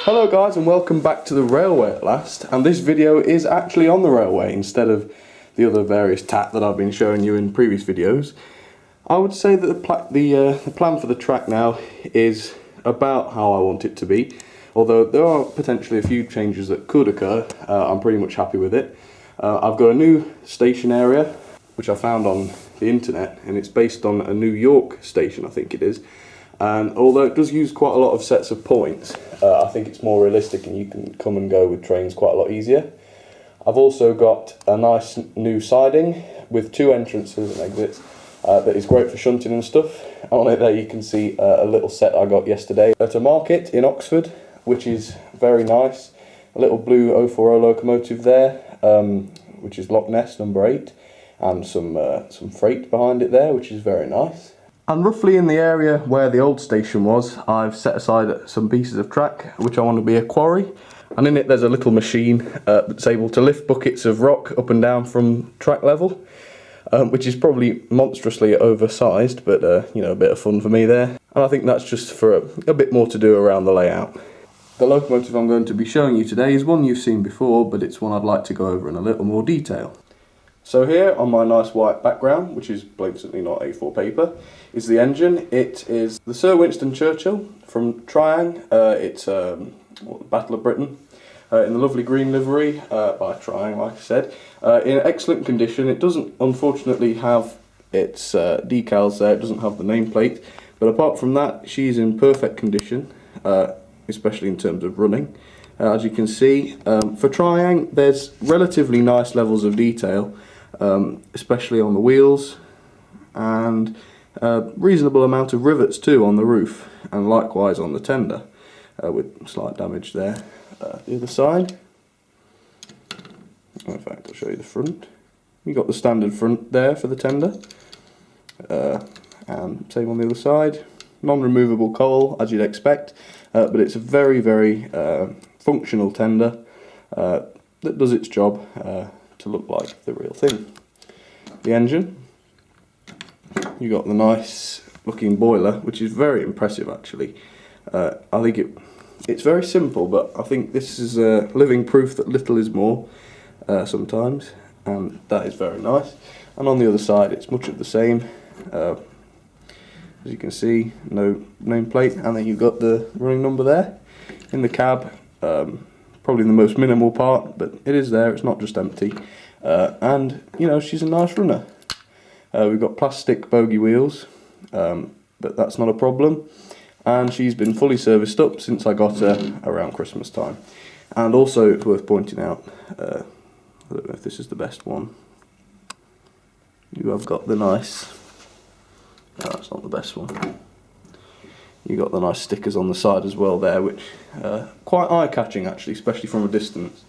Hello guys and welcome back to the railway at last, and this video is actually on the railway instead of the other various tat that I've been showing you in previous videos. I would say that the plan for the track now is about how I want it to be, although there are potentially a few changes that could occur. I'm pretty much happy with it. I've got a new station area which I found on the internet, and it's based on a New York station, I think it is. And although it does use quite a lot of sets of points, I think it's more realistic and you can come and go with trains quite a lot easier. I've also got a nice new siding with 2 entrances and exits that is great for shunting and stuff. On it there you can see a little set I got yesterday at a market in Oxford, which is very nice. A little blue 040 locomotive there, which is Loch Ness number 8, and some freight behind it there, which is very nice. And roughly in the area where the old station was, I've set aside some pieces of track which I want to be a quarry, and in it there's a little machine that's able to lift buckets of rock up and down from track level, which is probably monstrously oversized, but you know, a bit of fun for me there. And I think that's just for a bit more to do around the layout. The locomotive I'm going to be showing you today is one you've seen before, but it's one I'd like to go over in a little more detail. So here on my nice white background, which is blatantly not A4 paper, is the engine. It is the Sir Winston Churchill from Triang. It's the Battle of Britain, in the lovely green livery by Triang, like I said. In excellent condition. It doesn't unfortunately have its decals there, it doesn't have the nameplate, but apart from that she's in perfect condition, especially in terms of running. As you can see, for Triang there's relatively nice levels of detail, especially on the wheels, and a reasonable amount of rivets too on the roof, and likewise on the tender, with slight damage there. The other side, in fact I'll show you the front. You got the standard front there for the tender, and same on the other side. Non-removable coal as you'd expect, but it's a very functional tender that does its job to look like the real thing. The engine, you got the nice looking boiler, which is very impressive actually. I think it's very simple, but I think this is living proof that little is more sometimes, and that is very nice. And on the other side it's much of the same. As you can see, no nameplate, and then you've got the running number there. In the cab, probably the most minimal part, but it is there, it's not just empty. And you know, she's a nice runner. We've got plastic bogie wheels, but that's not a problem. And she's been fully serviced up since I got her around Christmas time. And also it's worth pointing out, I don't know if this is the best one, you have got the nice, no, that's not the best one. You got the nice stickers on the side as well there, which quite eye-catching actually, especially from a distance,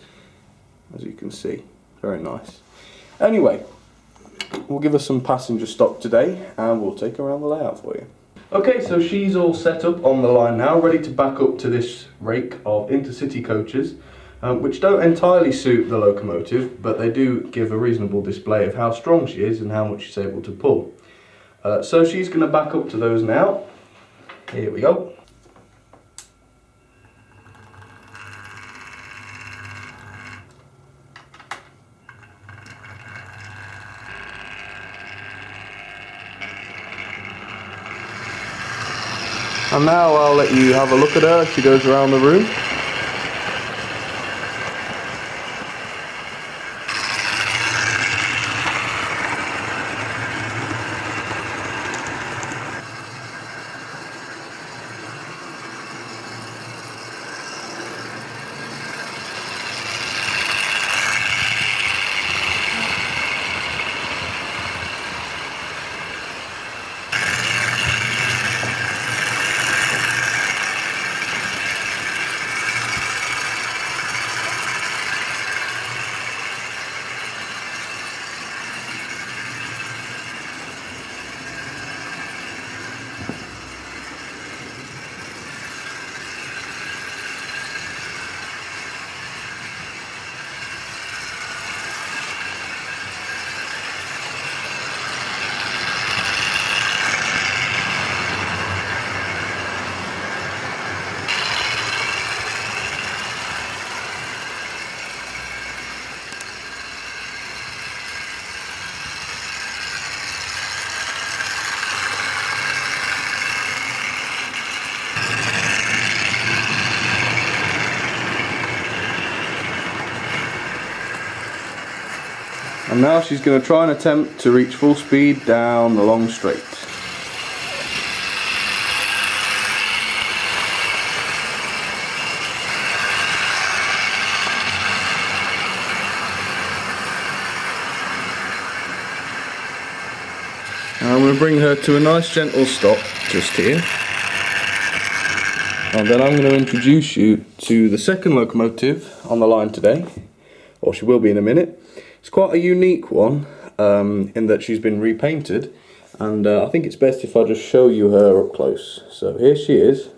as you can see. Very nice. Anyway, we'll give us some passenger stock today and we'll take her around the layout for you. Okay, so she's all set up on the line now, ready to back up to this rake of intercity coaches, which don't entirely suit the locomotive, but they do give a reasonable display of how strong she is and how much she's able to pull. So she's going to back up to those now. Here we go. And now I'll let you have a look at her as she goes around the room. And now she's going to try and attempt to reach full speed down the long straight. And I'm going to bring her to a nice gentle stop just here. And then I'm going to introduce you to the second locomotive on the line today, or she will be in a minute. It's quite a unique one in that she's been repainted, and I think it's best if I just show you her up close. So here she is,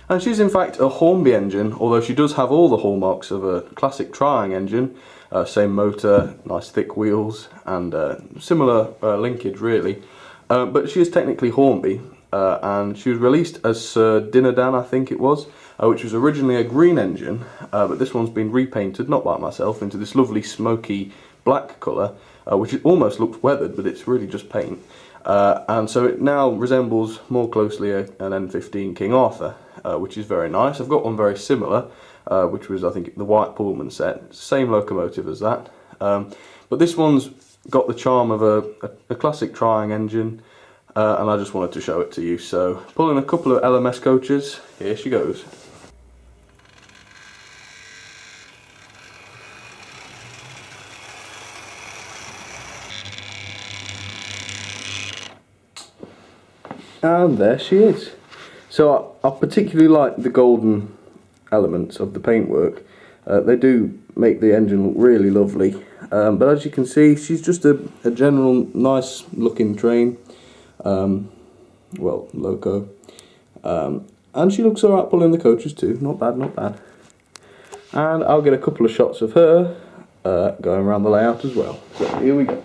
and she's in fact a Hornby engine, although she does have all the hallmarks of a classic Triang engine. Same motor, nice thick wheels, and similar linkage really. But she is technically Hornby, and she was released as Sir Dinadan, I think it was, which was originally a green engine, but this one's been repainted, not by myself, into this lovely smoky black colour, which it almost looks weathered, but it's really just paint. And so it now resembles more closely an N15 King Arthur, which is very nice. I've got one very similar, which was I think the white Pullman set, same locomotive as that. But this one's got the charm of a classic Triang engine, and I just wanted to show it to you. So pulling a couple of LMS coaches, here she goes. And there she is. So I particularly like the golden elements of the paintwork. They do make the engine look really lovely. But as you can see, she's just a general nice looking train. Well, loco. And she looks alright pulling the coaches too. Not bad, not bad. And I'll get a couple of shots of her going around the layout as well. So here we go.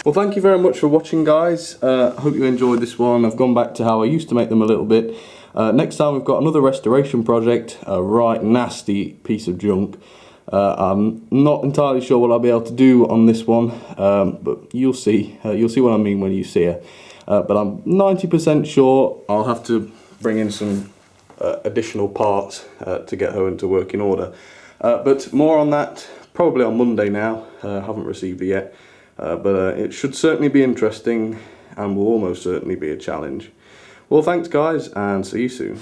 Well, thank you very much for watching, guys. I hope you enjoyed this one. I've gone back to how I used to make them a little bit. Next time we've got another restoration project, a right nasty piece of junk. I'm not entirely sure what I'll be able to do on this one, but you'll see. You'll see what I mean when you see her. But I'm 90% sure I'll have to bring in some additional parts to get her into working order. But more on that probably on Monday now. I haven't received it yet. But it should certainly be interesting and will almost certainly be a challenge. Well, thanks guys, and see you soon.